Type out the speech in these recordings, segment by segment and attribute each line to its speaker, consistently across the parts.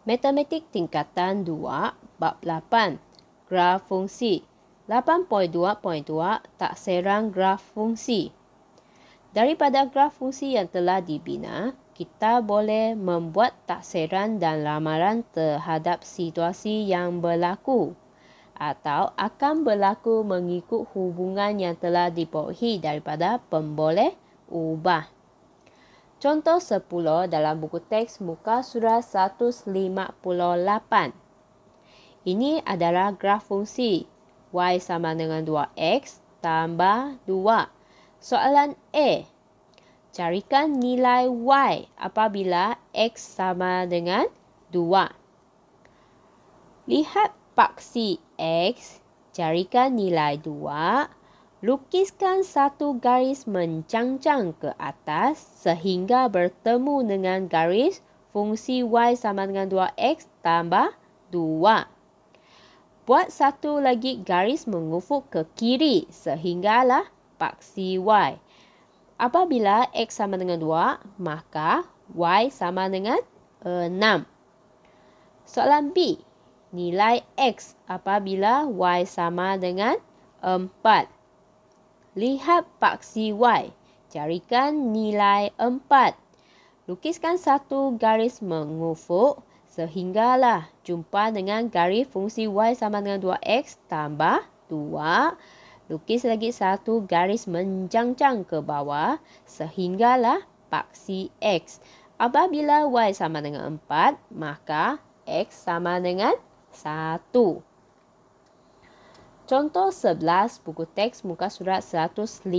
Speaker 1: Matematik tingkatan 2, bab 8, graf fungsi. 8.2.2 taksiran graf fungsi. Daripada graf fungsi yang telah dibina, kita boleh membuat taksiran dan lamaran terhadap situasi yang berlaku atau akan berlaku mengikut hubungan yang telah diperolehi daripada pemboleh ubah. Contoh 10 dalam buku teks muka surat 158. Ini adalah graf fungsi y sama dengan 2x tambah 2. Soalan A. Carikan nilai y apabila x sama dengan 2. Lihat paksi x, carikan nilai 2. Lukiskan satu garis mencangcang ke atas sehingga bertemu dengan garis fungsi y sama dengan 2x tambah 2. Buat satu lagi garis mengufuk ke kiri sehinggalah paksi y. Apabila x sama dengan 2, maka y sama dengan 6. Soalan B. Nilai x apabila y sama dengan 4. Lihat paksi y. Carikan nilai 4. Lukiskan satu garis mengufuk sehinggalah jumpa dengan garis fungsi y sama dengan 2x tambah 2. Lukis lagi satu garis mencangcang ke bawah sehinggalah paksi x. Apabila y sama dengan 4, maka x sama dengan 1. Contoh 11 buku teks muka surat 158.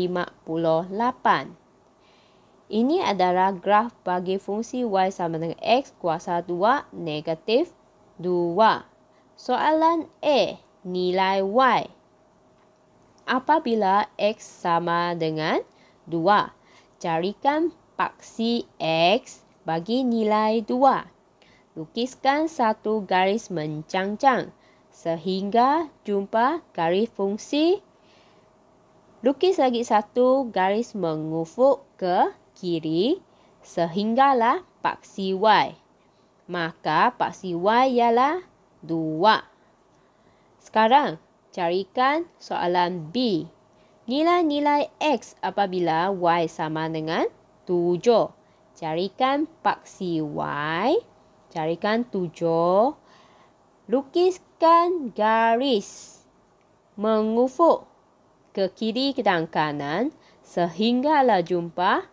Speaker 1: Ini adalah graf bagi fungsi y sama dengan x kuasa 2 negatif 2. Soalan A. Nilai y apabila x sama dengan 2. Carikan paksi x bagi nilai 2. Lukiskan satu garis mencangcang sehingga jumpa garis fungsi. Lukis lagi satu garis mengufuk ke kiri sehinggalah paksi y. Maka paksi y ialah 2. Sekarang carikan soalan B. Nilai-nilai x apabila y sama dengan 7. Carikan paksi y. Carikan 7. Lukiskan garis mengufuk ke kiri dan kanan sehinggalah jumpa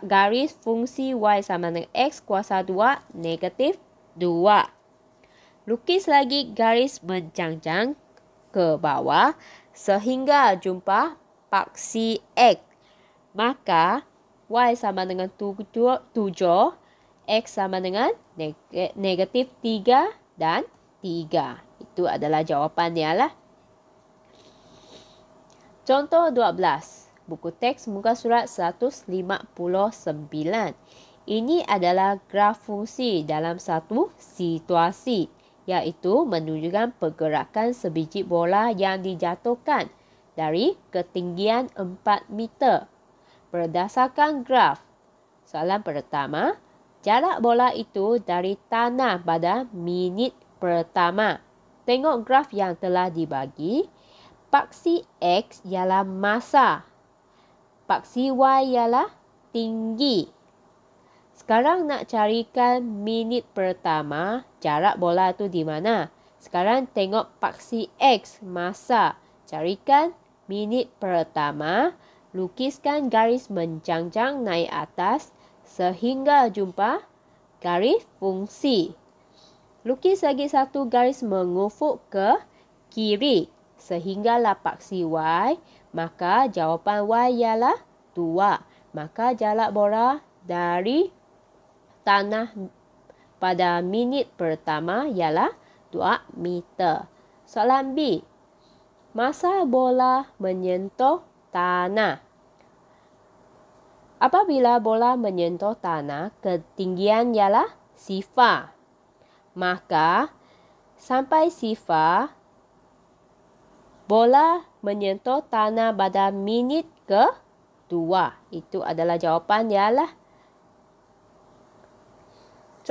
Speaker 1: garis fungsi y sama dengan x kuasa 2 negatif 2. Lukis lagi garis mencangcang ke bawah sehingga jumpa paksi x. Maka y sama dengan 7, x sama dengan negatif 3 dan 3. Itu adalah jawapannya lah. Contoh 12. Buku teks muka surat 159. Ini adalah graf fungsi dalam satu situasi, iaitu menunjukkan pergerakan sebiji bola yang dijatuhkan dari ketinggian 4 meter. Berdasarkan graf. Soalan pertama. Jarak bola itu dari tanah pada minit pertama. Tengok graf yang telah dibagi. Paksi X ialah masa. Paksi Y ialah tinggi. Sekarang nak carikan minit pertama, jarak bola itu di mana? Sekarang tengok paksi X, masa. Carikan minit pertama. Lukiskan garis mencangcang naik atas sehingga jumpa garis fungsi. Lukis lagi satu garis mengufuk ke kiri sehinggalah paksi Y. Maka jawapan Y ialah 2. Maka jarak bola dari tanah pada minit pertama ialah 2 meter. Soalan B. Masa bola menyentuh tanah. Apabila bola menyentuh tanah, ketinggian ialah 0. Maka sampai 0, bola menyentuh tanah pada minit ke-2. Itu adalah jawapan ialah.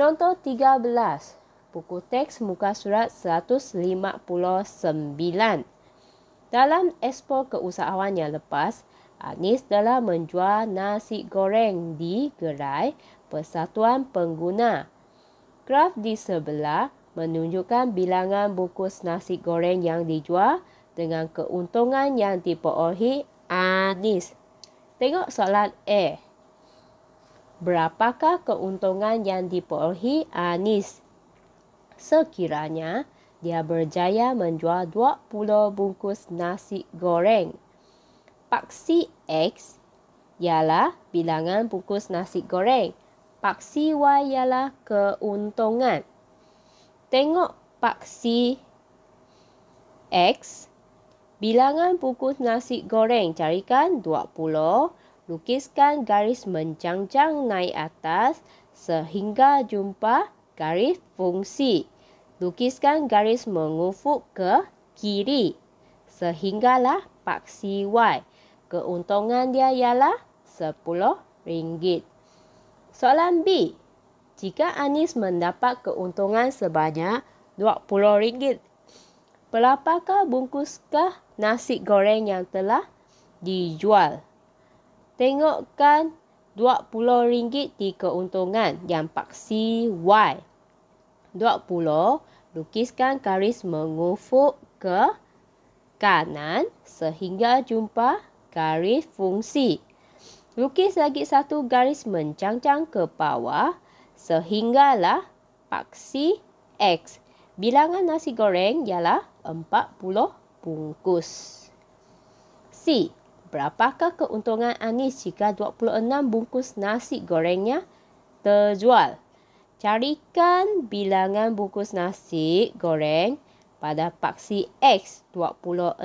Speaker 1: Contoh 13. Buku teks muka surat 159. Dalam Expo Keusahawan yang lepas, Anis telah menjual nasi goreng di gerai Persatuan Pengguna. Graf di sebelah menunjukkan bilangan bungkus nasi goreng yang dijual dengan keuntungan yang diperolehi Anis. Tengok soalan A. Berapakah keuntungan yang diperolehi Anis? Sekiranya dia berjaya menjual 20 bungkus nasi goreng. Paksi X ialah bilangan bungkus nasi goreng. Paksi Y ialah keuntungan. Tengok paksi X. Bilangan bungkus nasi goreng. Carikan 20. Lukiskan garis mencangcang naik atas sehingga jumpa garis fungsi. Lukiskan garis mengufuk ke kiri sehinggalah paksi Y. Keuntungan dia ialah RM10. Soalan B. Jika Anis mendapat keuntungan sebanyak RM20, berapakah bungkuskah nasi goreng yang telah dijual? Tengokkan RM20 di keuntungan yang paksi Y. 20, lukiskan garis mengufuk ke kanan sehingga jumpa garis fungsi. Lukis lagi satu garis mencangcang ke bawah sehinggalah paksi X. Bilangan nasi goreng ialah 40 bungkus. C. Berapakah keuntungan Anis jika 26 bungkus nasi gorengnya terjual? Carikan bilangan bungkus nasi goreng pada paksi X 26.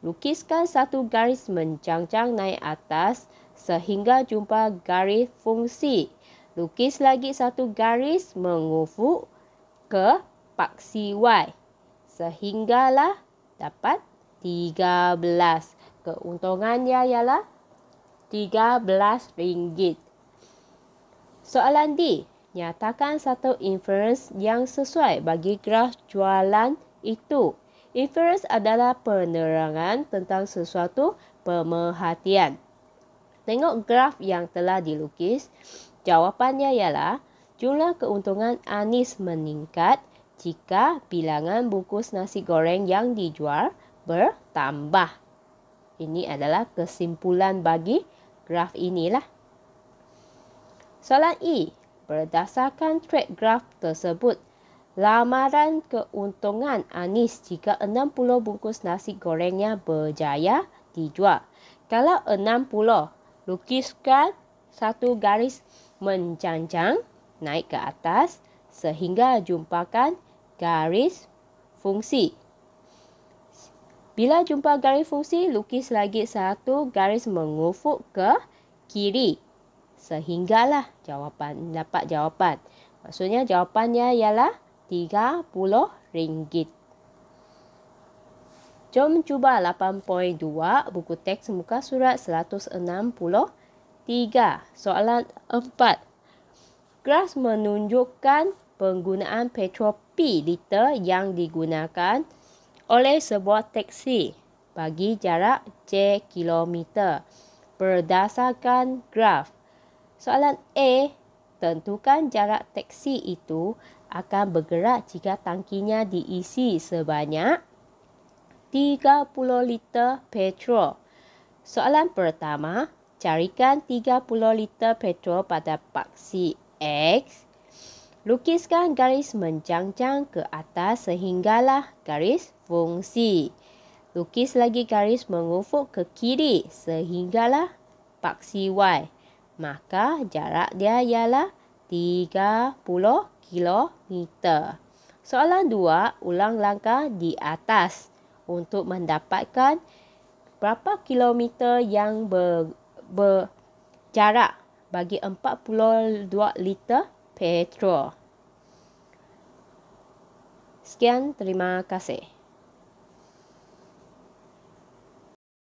Speaker 1: Lukiskan satu garis mencangcang naik atas sehingga jumpa garis fungsi. Lukis lagi satu garis mengufuk ke paksi Y sehinggalah dapat 13. Keuntungannya ialah RM13. Soalan D. Nyatakan satu inference yang sesuai bagi graf jualan itu. Inference adalah penerangan tentang sesuatu pemerhatian. Tengok graf yang telah dilukis. Jawapannya ialah jumlah keuntungan Anis meningkat jika bilangan bungkus nasi goreng yang dijual bertambah. Ini adalah kesimpulan bagi graf inilah. Soalan E. Berdasarkan track graf tersebut, lamaran keuntungan Anis jika 60 bungkus nasi gorengnya berjaya dijual. Kalau 60, lukiskan satu garis mencangcang naik ke atas sehingga jumpakan garis fungsi. Bila jumpa garis fungsi, lukis lagi satu garis mengufuk ke kiri sehinggalah dapat jawapan. Maksudnya jawapannya ialah RM30. Jom cuba 8.2 buku teks muka surat 163. Soalan 4. Graf menunjukkan penggunaan petrol P liter yang digunakan oleh sebuah teksi bagi jarak J kilometer berdasarkan graf. Soalan A. Tentukan jarak teksi itu akan bergerak jika tangkinya diisi sebanyak 30 liter petrol. Soalan pertama. Carikan 30 liter petrol pada paksi X. Lukiskan garis mencangcang ke atas sehinggalah garis fungsi. Lukis lagi garis mengufuk ke kiri sehinggalah paksi Y. Maka jarak dia ialah 30 kilometer. Soalan 2, ulang langkah di atas untuk mendapatkan berapa kilometer yang berjarak bagi 42 liter petrol. Sekian, terima kasih.